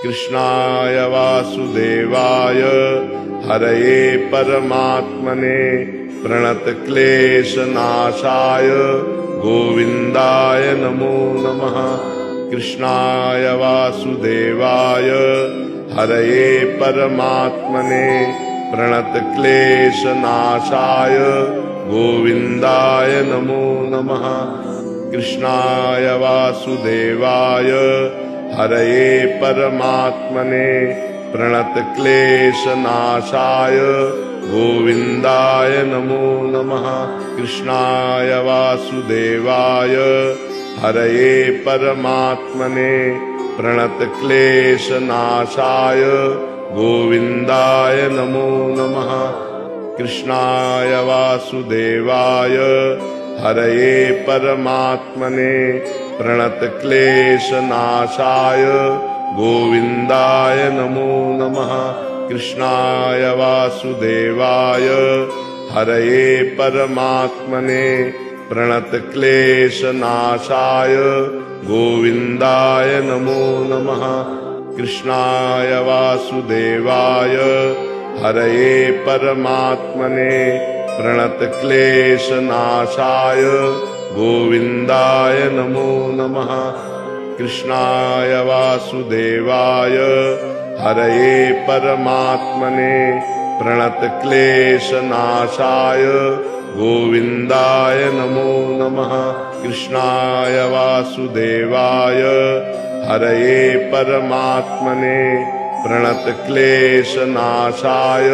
कृष्णाय वासुदेवाय हरये परमात्मने प्रणतक्लेशनाशाय गोविन्दाय नमो नमः। कृष्णाय वासुदेवाय हरये परमात्मने प्रणतक्लेशनाशाय गोविन्दाय नमो नमः। कृष्णाय वासुदेवाय हरये परमात्मने प्रणतक्लेशनाशाय गोविन्दाय नमो नमः। कृष्णाय वासुदेवाय हरये परमात्मने प्रणतक्लेशनाशाय गोविन्दाय नमो नमः। कृष्णाय वासुदेवाय हरये परमात्मने प्रणतक्लेशनाशाय गोविन्दाय नमो नमः। कृष्णाय वासुदेवाय हरये परमात्मने प्रणतक्लेशनाशाय गोविन्दाय नमो नमः। कृष्णाय वासुदेवाय हरये परमात्मने प्रणतक्लेशनाशाय गोविन्दाय नमो नमः। कृष्णाय वासुदेवाय हरये परमात्मने प्रणतक्लेशनाशाय गोविन्दाय नमो नमः। कृष्णाय वासुदेवाय हरये परमात्मने प्रणतक्लेशनाशाय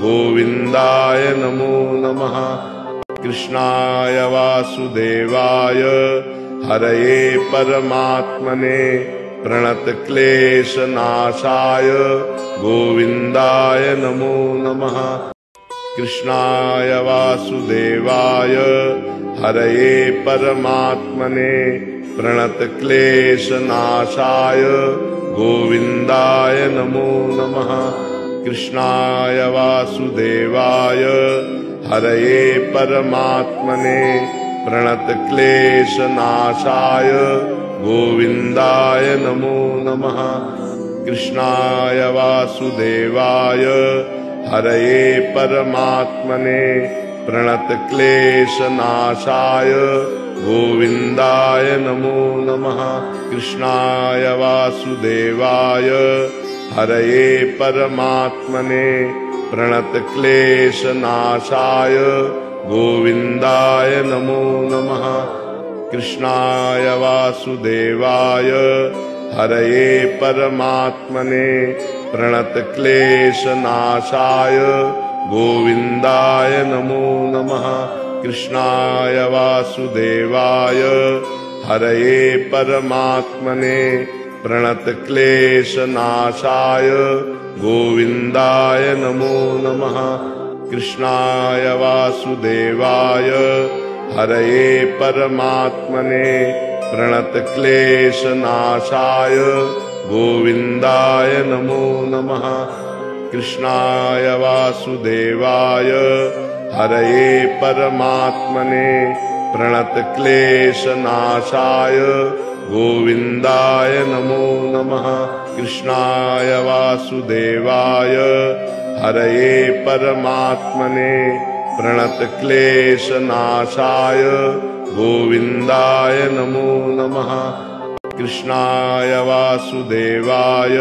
गोविन्दाय नमो नमः। कृष्णाय वासुदेवाय हरये परमात्मने प्रणतक्लेशनाशाय गोविन्दाय नमो नमः। कृष्णाय वासुदेवाय हरये परमात्मने प्रणतक्लेशनाशाय गोविन्दाय नमो नमः। कृष्णाय वासुदेवाय हरये परमात्मने प्रणतक्लेशनाशाय गोविन्दाय नमो नमः। कृष्णाय वासुदेवाय हरये परमात्मने प्रणतक्लेशनाशाय गोविन्दाय नमो नमः। कृष्णाय वासुदेवाय हरये परमात्मने प्रणतक्लेशनाशाय गोविन्दाय नमो नमः। कृष्णाय वासुदेवाय हरये परमात्मने प्रणतक्लेशनाशाय गोविन्दाय नमो नमः। कृष्णाय वासुदेवाय हरये परमात्मने प्रणतक्लेशनाशाय गोविन्दाय नमो नमः। कृष्णाय वासुदेवाय हरये परमात्मने प्रणतक्लेशनाशाय गोविन्दाय नमो नमः। कृष्णाय वासुदेवाय हरये परमात्मने प्रणतक्लेशनाशाय गोविन्दाय नमो नमः। कृष्णाय वासुदेवाय हरये परमात्मने प्रणतक्लेशनाशाय गोविन्दाय नमो नमः। कृष्णाय वासुदेवाय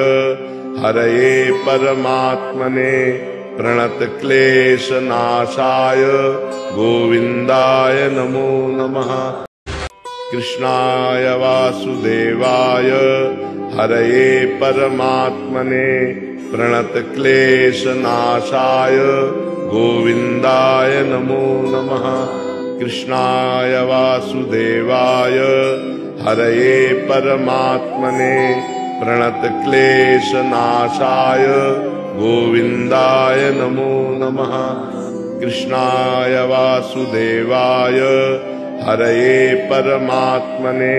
हरये परमात्मने प्रणतक्लेशनाशाय गोविन्दाय नमो नमः। कृष्णाय वासुदेवाय हरये परमात्मने प्रणतक्लेशनाशाय गोविन्दाय नमो नमः। कृष्णाय वासुदेवाय हरये परमात्मने प्रणतक्लेशनाशाय गोविन्दाय नमो नमः। कृष्णाय वासुदेवाय हरये परमात्मने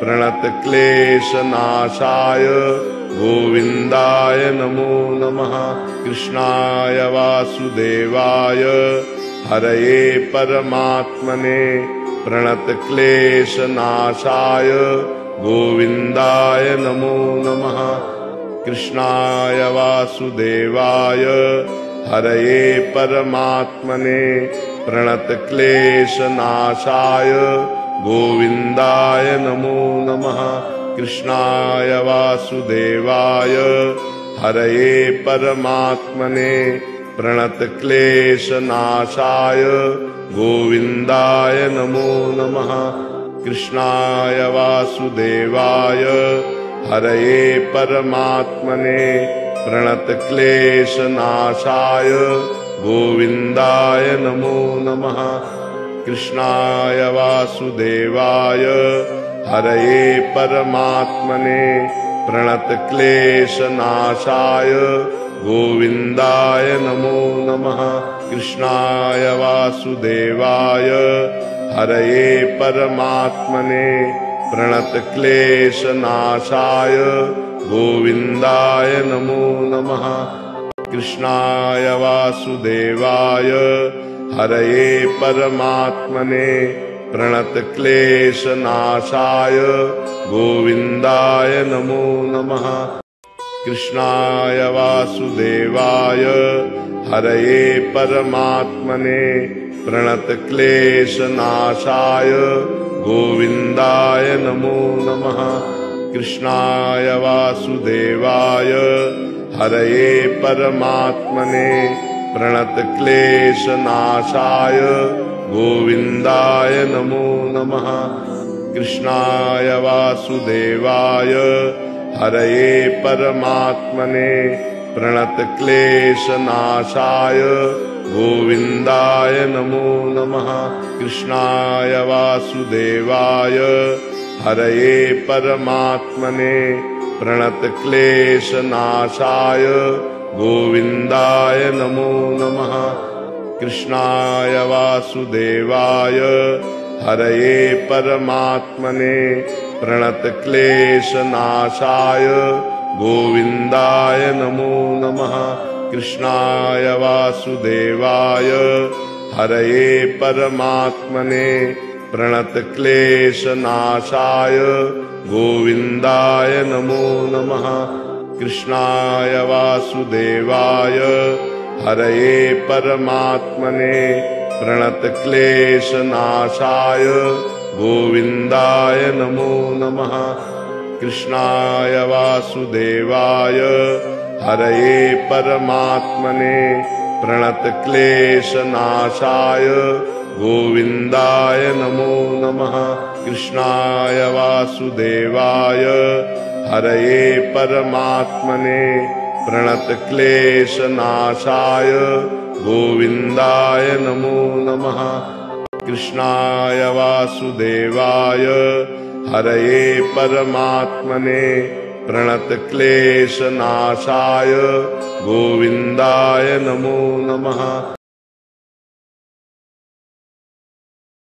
प्रणतक्लेशनाशाय गोविन्दाय नमो नमः। कृष्णाय वासुदेवाय हरये परमात्मने प्रणतक्लेशनाशाय गोविन्दाय नमो नमः। कृष्णाय वासुदेवाय हरये परमात्मने प्रणतक्लेशनाशाय गोविन्दाय नमो नमः। कृष्णाय वासुदेवाय हरये परमात्मने प्रणतक्लेशनाशाय गोविन्दाय नमो नमः। कृष्णाय वासुदेवाय हरये परमात्मने प्रणतक्लेशनाशाय गोविन्दाय नमो नमः। कृष्णाय वासुदेवाय हरये परमात्मने प्रणतक्लेशनाशाय गोविन्दाय नमो नमः। कृष्णाय वासुदेवाय हरये परमात्मने प्रणतक्लेशनाशाय गोविन्दाय नमो नमः। कृष्णाय वासुदेवाय हरये परमात्मने प्रणतक्लेशनाशाय गोविन्दाय नमो नमः। कृष्णाय वासुदेवाय हरये परमात्मने प्रणतक्लेशनाशाय गोविन्दाय नमो नमः। कृष्णाय वासुदेवाय हरये परमात्मने प्रणतक्लेशनाशाय गोविन्दाय नमो नमः। कृष्णाय वासुदेवाय हरये परमात्मने प्रणतक्लेशनाशाय गोविन्दाय नमो नमः। कृष्णाय वासुदेवाय हरये परमात्मने प्रणतक्लेशनाशाय गोविन्दाय नमो नमः। कृष्णाय वासुदेवाय हरये परमात्मने प्रणतक्लेशनाशाय गोविन्दाय नमो नमः। कृष्णाय वासुदेवाय हरये परमात्मने प्रणतक्लेशनाशाय गोविन्दाय नमो नमः। कृष्णाय वासुदेवाय हरये परमात्मने प्रणतक्लेशनाशाय गोविन्दाय नमो नमः। कृष्णाय वासुदेवाय हरये परमात्मने प्रणतक्लेशनाशाय गोविन्दाय नमो नमः। कृष्णाय वासुदेवाय हरये परमात्मने प्रणतक्लेशनाशाय गोविन्दाय नमो नमः। कृष्णाय वासुदेवाय हरये परमात्मने प्रणतक्लेशनाशाय गोविन्दाय नमो नमः।